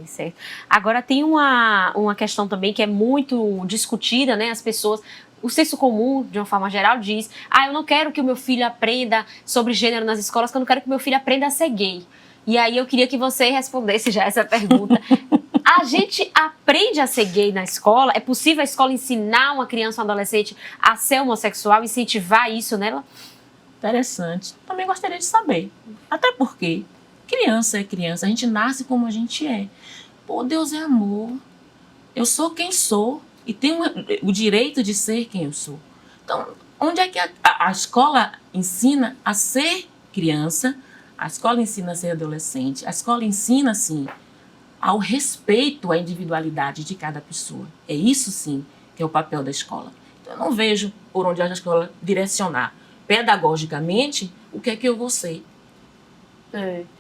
Certo. Agora tem uma questão também que é muito discutida, né? As pessoas, o senso comum, de uma forma geral, diz: eu não quero que o meu filho aprenda sobre gênero nas escolas, porque eu não quero que o meu filho aprenda a ser gay. E aí eu queria que você respondesse já essa pergunta. A gente aprende a ser gay na escola? É possível a escola ensinar uma criança ou um adolescente a ser homossexual, incentivar isso nela? Interessante. Também gostaria de saber. Até porque criança é criança, a gente nasce como a gente é. Pô, Deus é amor. Eu sou quem sou e tenho o direito de ser quem eu sou. Então, onde é que a escola ensina a ser criança? A escola ensina a ser adolescente. A escola ensina, sim, ao respeito à individualidade de cada pessoa. É isso, sim, que é o papel da escola. Então, eu não vejo por onde a escola direcionar pedagogicamente o que é que eu vou ser.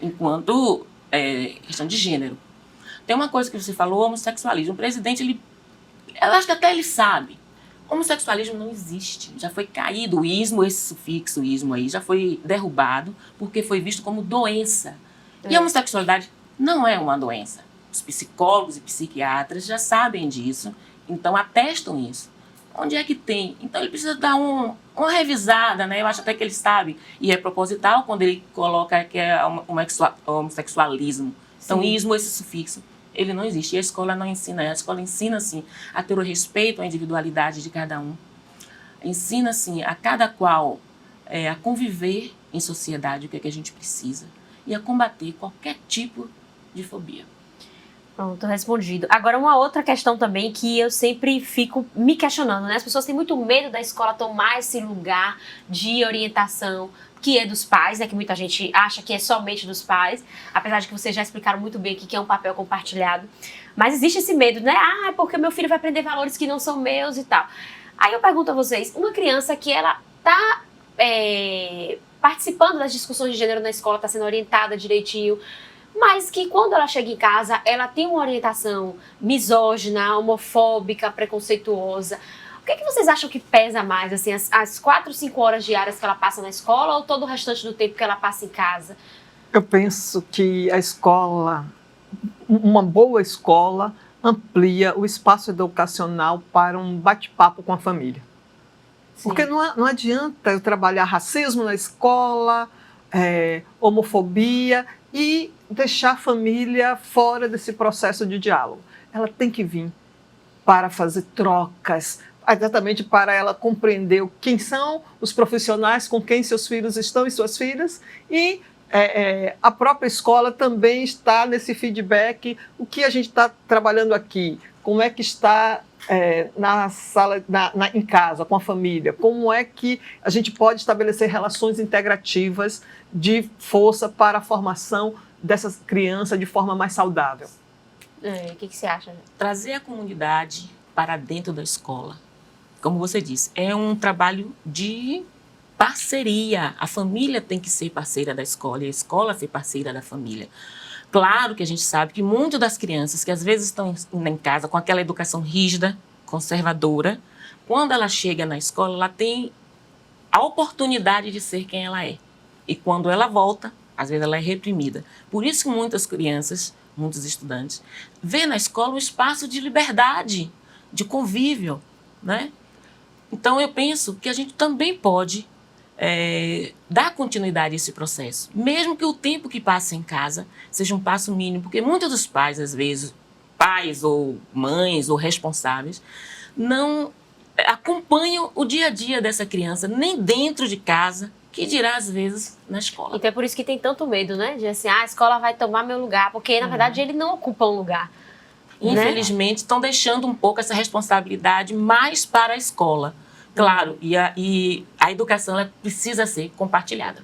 Enquanto questão de gênero. Tem uma coisa que você falou, homossexualismo. O presidente, eu acho que até ele sabe. Homossexualismo não existe. Já foi caído o ismo, esse sufixo ismo aí, já foi derrubado porque foi visto como doença. E a homossexualidade não é uma doença. Os psicólogos e psiquiatras já sabem disso, então atestam isso. Onde é que tem? Então ele precisa dar uma revisada, né? Eu acho até que ele sabe, e é proposital quando ele coloca que é homossexualismo. Então, ismo, esse sufixo, ele não existe. E a escola não ensina. A escola ensina, sim, a ter o respeito à individualidade de cada um. Ensina, sim, a cada qual a conviver em sociedade, o que é que a gente precisa. E a combater qualquer tipo de fobia. Pronto, respondido. Agora, uma outra questão também que eu sempre fico me questionando, né? As pessoas têm muito medo da escola tomar esse lugar de orientação que é dos pais, né? Que muita gente acha que é somente dos pais, apesar de que vocês já explicaram muito bem aqui que é um papel compartilhado. Mas existe esse medo, né? Porque meu filho vai aprender valores que não são meus e tal. Aí eu pergunto a vocês, uma criança que ela tá participando das discussões de gênero na escola, tá sendo orientada direitinho, mas que quando ela chega em casa, ela tem uma orientação misógina, homofóbica, preconceituosa. O que é que vocês acham que pesa mais, assim, as 4, 5 horas diárias que ela passa na escola ou todo o restante do tempo que ela passa em casa? Eu penso que a escola, uma boa escola, amplia o espaço educacional para um bate-papo com a família. Sim. Porque não adianta eu trabalhar racismo na escola, homofobia, e deixar a família fora desse processo de diálogo. Ela tem que vir para fazer trocas, exatamente para ela compreender quem são os profissionais com quem seus filhos estão e suas filhas, e a própria escola também está nesse feedback, o que a gente está trabalhando aqui, como é que está na sala, em casa, com a família, como é que a gente pode estabelecer relações integrativas de força para a formação dessa criança de forma mais saudável. O que você acha? Trazer a comunidade para dentro da escola, como você disse, é um trabalho de parceria. A família tem que ser parceira da escola e a escola ser parceira da família. Claro que a gente sabe que muitas das crianças que às vezes estão em casa com aquela educação rígida, conservadora, quando ela chega na escola, ela tem a oportunidade de ser quem ela é. E quando ela volta, às vezes ela é reprimida. Por isso que muitas crianças, muitos estudantes, vê na escola um espaço de liberdade, de convívio, né? Então eu penso que a gente também pode dar continuidade a esse processo, mesmo que o tempo que passa em casa seja um passo mínimo, porque muitos dos pais, às vezes, pais ou mães ou responsáveis, não acompanham o dia a dia dessa criança, nem dentro de casa, que dirá, às vezes, na escola. Então é por isso que tem tanto medo, né? De assim, a escola vai tomar meu lugar, porque, na verdade, ele não ocupa um lugar. Infelizmente, estão deixando um pouco essa responsabilidade mais para a escola. Claro, e a educação ela precisa ser compartilhada.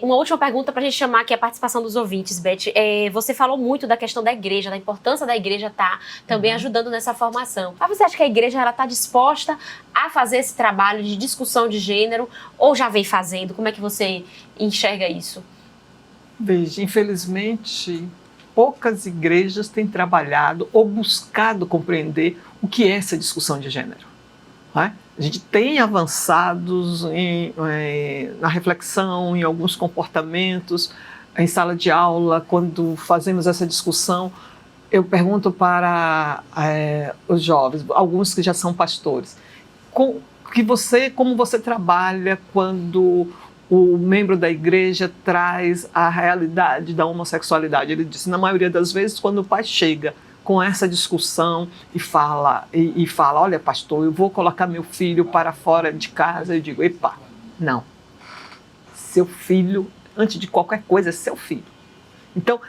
Uma última pergunta para a gente chamar aqui a participação dos ouvintes, Beth. Você falou muito da questão da igreja, da importância da igreja estar também ajudando nessa formação. Mas você acha que a igreja está disposta a fazer esse trabalho de discussão de gênero ou já vem fazendo? Como é que você enxerga isso? Veja, infelizmente, poucas igrejas têm trabalhado ou buscado compreender o que é essa discussão de gênero. Não é? A gente tem avançados na reflexão, em alguns comportamentos, em sala de aula, quando fazemos essa discussão, eu pergunto para os jovens, alguns que já são pastores, como você trabalha quando o membro da igreja traz a realidade da homossexualidade? Ele disse, na maioria das vezes, quando o pai chega com essa discussão e fala, olha, pastor, eu vou colocar meu filho para fora de casa, eu digo, epa, não. Seu filho, antes de qualquer coisa, é seu filho. Então,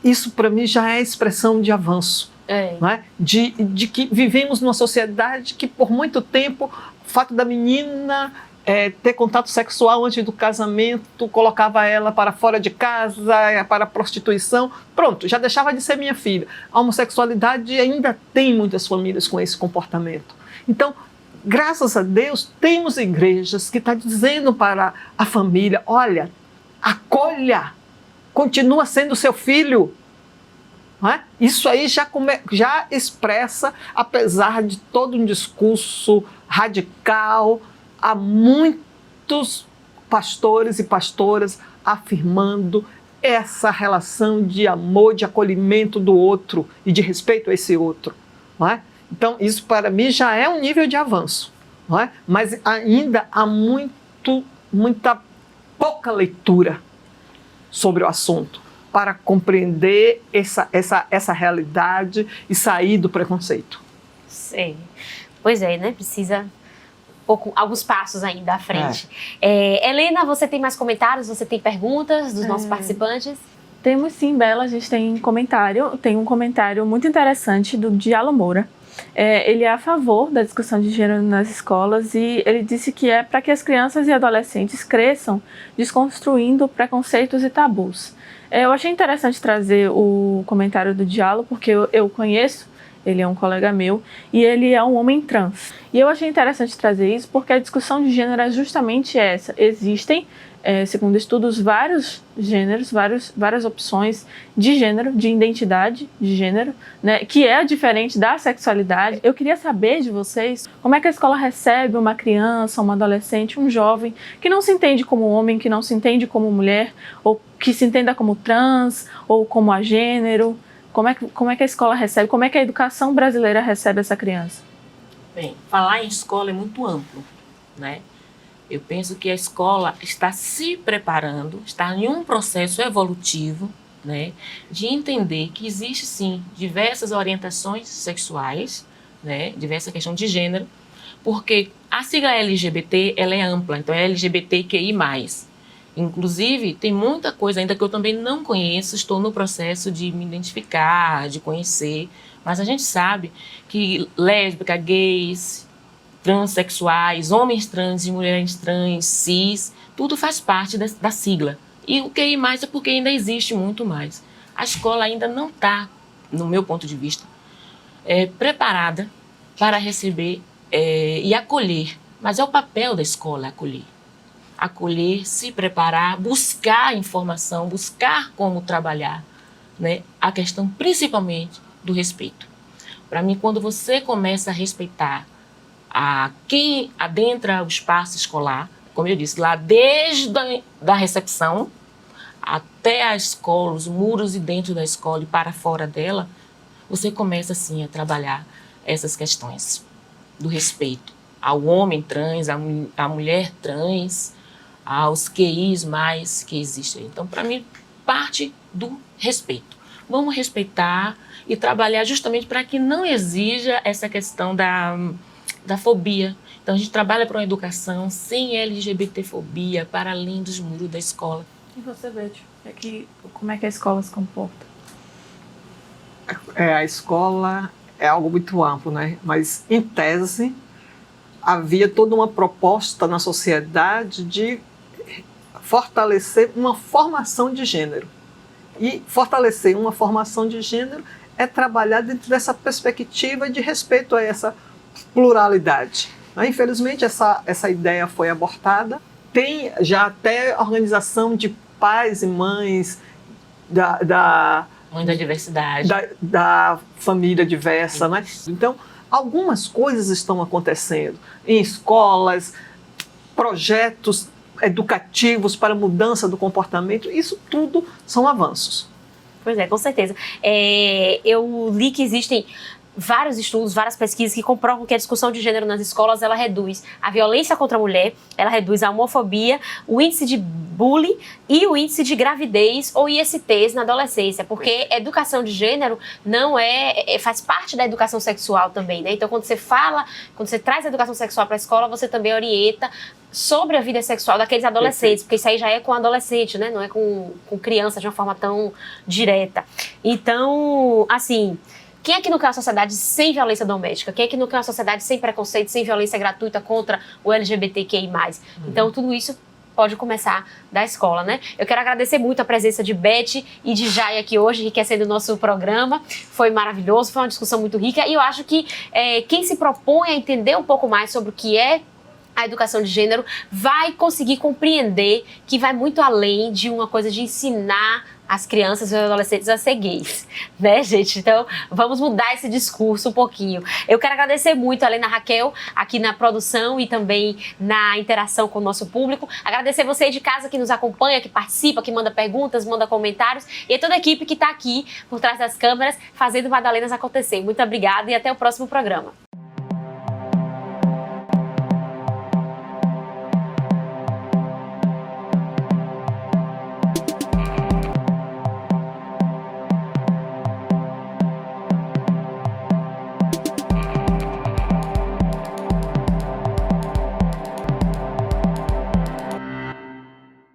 isso para mim já é expressão de avanço. Não é? De que vivemos numa sociedade que por muito tempo o fato da menina ter contato sexual antes do casamento colocava ela para fora de casa, para a prostituição, pronto, já deixava de ser minha filha. A homossexualidade ainda tem muitas famílias com esse comportamento. Então, graças a Deus, temos igrejas que estão dizendo para a família, olha, acolha, continua sendo seu filho. Não é? Isso aí já expressa, apesar de todo um discurso radical, há muitos pastores e pastoras afirmando essa relação de amor, de acolhimento do outro e de respeito a esse outro. Não é? Então, isso para mim já é um nível de avanço. Não é? Mas ainda há muita pouca leitura sobre o assunto para compreender essa realidade e sair do preconceito. Sim. Pois é, né? Precisa alguns passos ainda à frente. Helena, você tem mais comentários? Você tem perguntas dos nossos participantes? Temos sim, Bela. A gente tem comentário. Tem um comentário muito interessante do Diallo Moura. Ele é a favor da discussão de gênero nas escolas e ele disse que é para que as crianças e adolescentes cresçam desconstruindo preconceitos e tabus. Eu achei interessante trazer o comentário do Diallo porque eu conheço, ele é um colega meu e ele é um homem trans. E eu achei interessante trazer isso porque a discussão de gênero é justamente essa. Existem, segundo estudos, vários gêneros, várias opções de gênero, de identidade de gênero, né, que é diferente da sexualidade. Eu queria saber de vocês como é que a escola recebe uma criança, uma adolescente, um jovem que não se entende como homem, que não se entende como mulher, ou que se entenda como trans, ou como agênero. Como é que a escola recebe, como é que a educação brasileira recebe essa criança? Bem, falar em escola é muito amplo, né? Eu penso que a escola está se preparando, está em um processo evolutivo, né, de entender que existe sim diversas orientações sexuais, né, diversa questão de gênero, porque a sigla LGBT ela é ampla, então é LGBTQI+. Inclusive, tem muita coisa ainda que eu também não conheço, estou no processo de me identificar, de conhecer, mas a gente sabe que lésbica, gays, transexuais, homens trans e mulheres trans, cis, tudo faz parte da sigla. E o QI+, é porque ainda existe muito mais. A escola ainda não está, no meu ponto de vista, preparada para receber e acolher, mas é o papel da escola acolher. Acolher, se preparar, buscar informação, buscar como trabalhar, né? A questão principalmente do respeito. Para mim, quando você começa a respeitar quem adentra o espaço escolar, como eu disse, lá desde a recepção até a escola, os muros e dentro da escola e para fora dela, você começa assim a trabalhar essas questões do respeito ao homem trans, à mulher trans, aos QIs mais que existem. Então, para mim, parte do respeito. Vamos respeitar e trabalhar justamente para que não exija essa questão da fobia. Então, a gente trabalha para uma educação sem LGBTfobia, para além dos muros da escola. E você, Beth, como é que a escola se comporta? A escola é algo muito amplo, né? Mas, em tese, havia toda uma proposta na sociedade de fortalecer uma formação de gênero. E fortalecer uma formação de gênero é trabalhar dentro dessa perspectiva de respeito a essa pluralidade. Infelizmente, essa ideia foi abortada. Tem já até organização de pais e mães Muita diversidade. da família diversa, né? Então, algumas coisas estão acontecendo em escolas, projetos educativos para mudança do comportamento, isso tudo são avanços. Pois é, com certeza. Eu li que existem vários estudos, várias pesquisas que comprovam que a discussão de gênero nas escolas, ela reduz a violência contra a mulher, ela reduz a homofobia, o índice de bullying e o índice de gravidez ou ISTs na adolescência, porque educação de gênero não faz parte da educação sexual também, né? Então, quando você traz a educação sexual para a escola, você também orienta sobre a vida sexual daqueles adolescentes, porque isso aí já é com adolescente, né? Não é com criança de uma forma tão direta. Então, assim, quem é que não quer uma sociedade sem violência doméstica? Quem é que não quer uma sociedade sem preconceito, sem violência gratuita contra o LGBTQI+. Então, tudo isso pode começar da escola, né? Eu quero agradecer muito a presença de Beth e de Jai aqui hoje, enriquecendo o nosso programa. Foi maravilhoso, foi uma discussão muito rica e eu acho que quem se propõe a entender um pouco mais sobre o que é a educação de gênero vai conseguir compreender que vai muito além de uma coisa de ensinar as crianças e os adolescentes a ser gays, né, gente? Então, vamos mudar esse discurso um pouquinho. Eu quero agradecer muito a Helena Raquel aqui na produção e também na interação com o nosso público. Agradecer você aí de casa que nos acompanha, que participa, que manda perguntas, manda comentários e a toda a equipe que está aqui por trás das câmeras fazendo Madalenas acontecer. Muito obrigada e até o próximo programa.